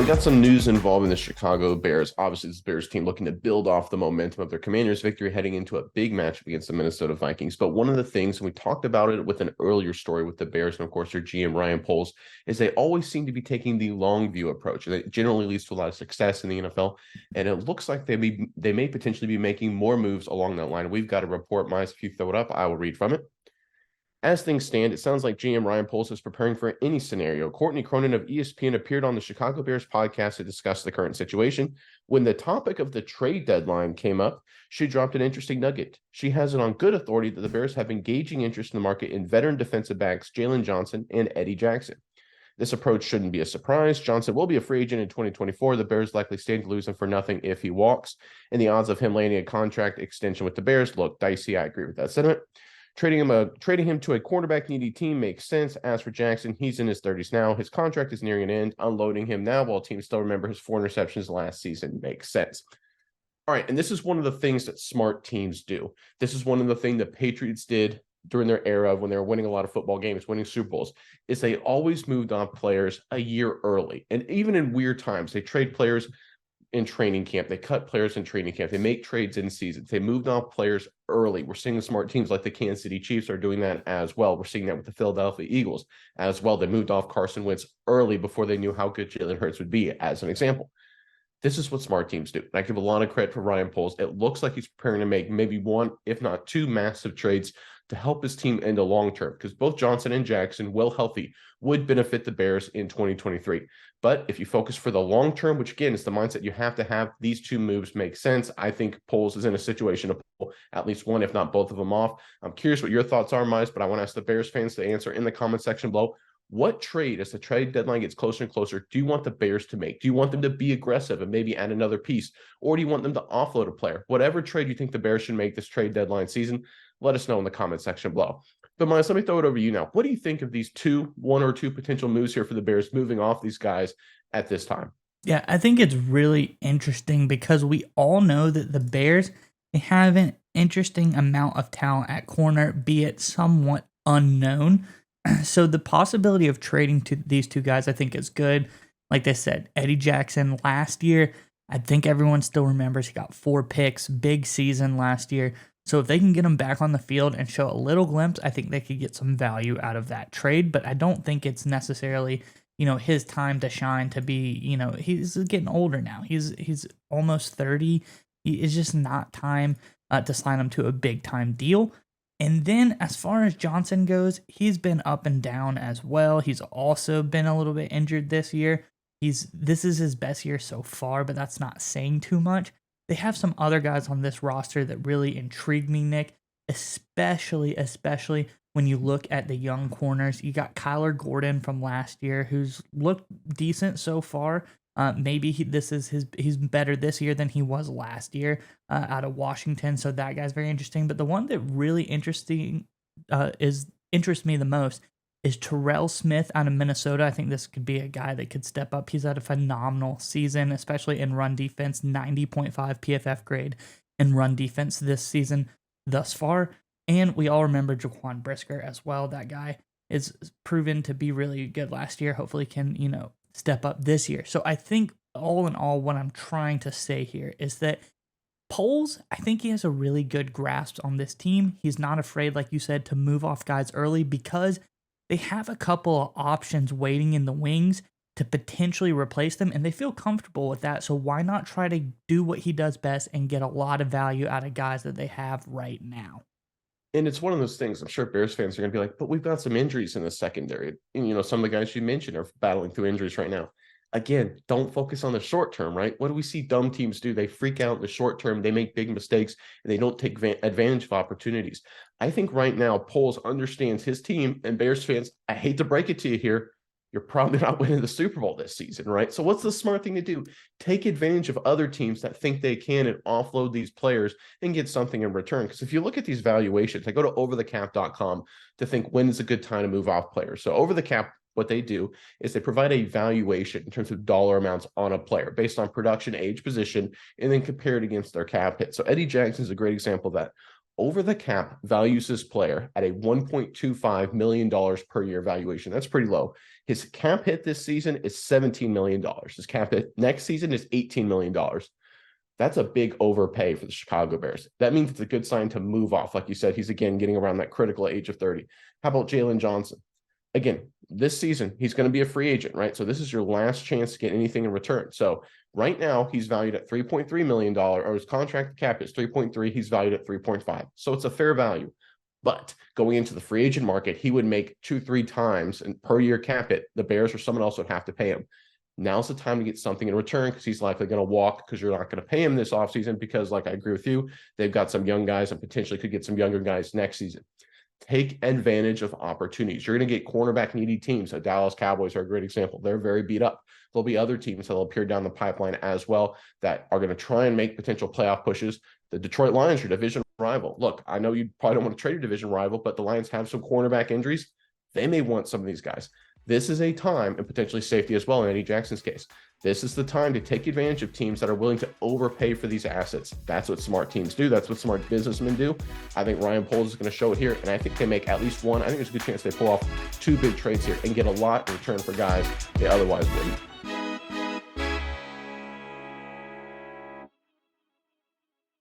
We got some news involving the Chicago Bears. Obviously, this Bears team looking to build off the momentum of their Commanders' victory heading into a big matchup against the Minnesota Vikings. But one of the things, and we talked about it with an earlier story with the Bears, and of course their GM Ryan Poles, is they always seem to be taking the long view approach, and it generally leads to a lot of success in the NFL. And it looks like they may potentially be making more moves along that line. We've got a report, Miles. If you throw it up, I will read from it. As things stand, it sounds like GM Ryan Poles is preparing for any scenario. Courtney Cronin of ESPN appeared on the Chicago Bears podcast to discuss the current situation. When the topic of the trade deadline came up, she dropped an interesting nugget. She has it on good authority that the Bears have engaging interest in the market in veteran defensive backs Jaylon Johnson and Eddie Jackson. This approach shouldn't be a surprise. Johnson will be a free agent in 2024. The Bears likely stand to lose him for nothing if he walks. And the odds of him landing a contract extension with the Bears look dicey. I agree with that sentiment. Trading him to a quarterback needy team makes sense. As for Jackson, he's in his 30s now. His contract is nearing an end. Unloading him now while teams still remember his 4 interceptions last season makes sense. All right, and this is one of the things that smart teams do. This is one of the things the Patriots did during their era when they were winning a lot of football games, winning Super Bowls, is they always moved on players a year early. And even in weird times, they trade players in training camp. They cut players in training camp. They make trades in seasons. They moved off players early. We're seeing the smart teams like the Kansas City Chiefs are doing that as well. We're seeing that with the Philadelphia Eagles as well. They moved off Carson Wentz early before they knew how good Jalen Hurts would be, as an example. This is what smart teams do. And I give a lot of credit for Ryan Poles. It looks like he's preparing to make maybe one, if not two, massive trades to help his team in the long term, because both Johnson and Jackson, well healthy, would benefit the Bears in 2023. But if you focus for the long term, which again is the mindset you have to have, these two moves make sense. I think Poles is in a situation to pull at least one, if not both of them off. I'm curious what your thoughts are, Miles, but I want to ask the Bears fans to answer in the comment section below. What trade, as the trade deadline gets closer and closer, do you want the Bears to make? Do you want them to be aggressive and maybe add another piece? Or do you want them to offload a player? Whatever trade you think the Bears should make this trade deadline season, let us know in the comment section below. But Miles, let me throw it over to you now. What do you think of these one or two potential moves here for the Bears moving off these guys at this time? Yeah, I think it's really interesting because we all know that the Bears, they have an interesting amount of talent at corner, be it somewhat unknown. So the possibility of trading to these two guys, I think, is good. Like they said, Eddie Jackson last year, I think everyone still remembers he got 4 picks, big season last year. So if they can get him back on the field and show a little glimpse, I think they could get some value out of that trade. But I don't think it's necessarily, his time to shine to be, he's getting older now. He's almost 30. It's just not time to sign him to a big time deal. And then as far as Johnson goes, he's been up and down as well. He's also been a little bit injured this year. This is his best year so far, but that's not saying too much. They have some other guys on this roster that really intrigue me, Nick, especially when you look at the young corners. You got Kyler Gordon from last year, who's looked decent so far. Maybe he's better this year than he was last year out of Washington. So that guy's very interesting. But the one that really interests me the most is Terrell Smith out of Minnesota. I think this could be a guy that could step up. He's had a phenomenal season, especially in run defense, 90.5 PFF grade in run defense this season thus far. And we all remember Jaquan Brisker as well. That guy is proven to be really good last year. Hopefully can, step up this year. So I think all in all, what I'm trying to say here is that Poles, I think he has a really good grasp on this team. He's not afraid, like you said, to move off guys early because they have a couple of options waiting in the wings to potentially replace them, and they feel comfortable with that. So why not try to do what he does best and get a lot of value out of guys that they have right now? And it's one of those things, I'm sure Bears fans are going to be like, but we've got some injuries in the secondary. And, some of the guys you mentioned are battling through injuries right now. Again, don't focus on the short term, right? What do we see dumb teams do? They freak out in the short term. They make big mistakes, and they don't take advantage of opportunities. I think right now, Poles understands his team, and Bears fans, I hate to break it to you here, you're probably not winning the Super Bowl this season, right? So what's the smart thing to do? Take advantage of other teams that think they can and offload these players and get something in return. Because if you look at these valuations, I go to overthecap.com to think when is a good time to move off players. So over the cap, what they do is they provide a valuation in terms of dollar amounts on a player based on production, age, position, and then compare it against their cap hit. So Eddie Jackson is a great example of that. over the cap values this player at a $1.25 million per year valuation. That's pretty low. His cap hit this season is $17 million. His cap hit next season is $18 million. That's a big overpay for the Chicago Bears. That means it's a good sign to move off. Like you said, he's again getting around that critical age of 30. How about Jalen Johnson? Again, this season, he's going to be a free agent, right? So this is your last chance to get anything in return. So right now, he's valued at $3.3 million, or his contract cap is 3.3. He's valued at 3.5. So it's a fair value. But going into the free agent market, he would make 2-3 times and per year cap it. The Bears or someone else would have to pay him. Now's the time to get something in return because he's likely going to walk because you're not going to pay him this offseason because, like I agree with you, they've got some young guys and potentially could get some younger guys next season. Take advantage of opportunities. You're going to get cornerback needy teams. The Dallas Cowboys are a great example. They're very beat up. There'll be other teams that will appear down the pipeline as well that are going to try and make potential playoff pushes. The Detroit Lions, your division rival. Look, I know you probably don't want to trade your division rival, but the Lions have some cornerback injuries. They may want some of these guys. This is a time, and potentially safety as well in Eddie Jackson's case. This is the time to take advantage of teams that are willing to overpay for these assets. That's what smart teams do. That's what smart businessmen do. I think Ryan Poles is going to show it here, and I think they make at least one. I think there's a good chance they pull off 2 big trades here and get a lot in return for guys they otherwise wouldn't.